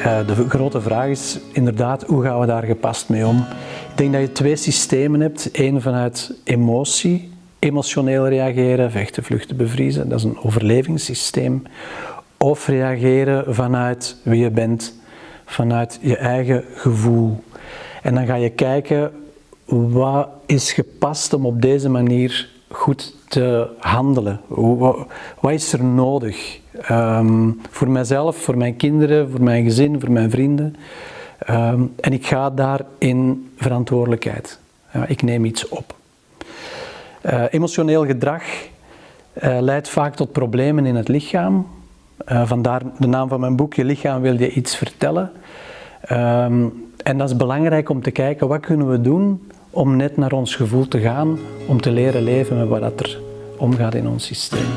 De grote vraag is inderdaad, hoe gaan we daar gepast mee om? Ik denk dat je twee systemen hebt. Eén vanuit emotie, emotioneel reageren, vechten, vluchten, bevriezen. Dat is een overlevingssysteem. Of reageren vanuit wie je bent, vanuit je eigen gevoel. En dan ga je kijken, wat is gepast om op deze manier goed te handelen? Wat is er nodig? Voor mijzelf, voor mijn kinderen, voor mijn gezin, voor mijn vrienden. En ik ga daar in verantwoordelijkheid. Ik neem iets op. Emotioneel gedrag leidt vaak tot problemen in het lichaam. Vandaar de naam van mijn boek, Je lichaam wil je iets vertellen. En dat is belangrijk om te kijken, wat kunnen we doen om net naar ons gevoel te gaan, om te leren leven met wat er omgaat in ons systeem.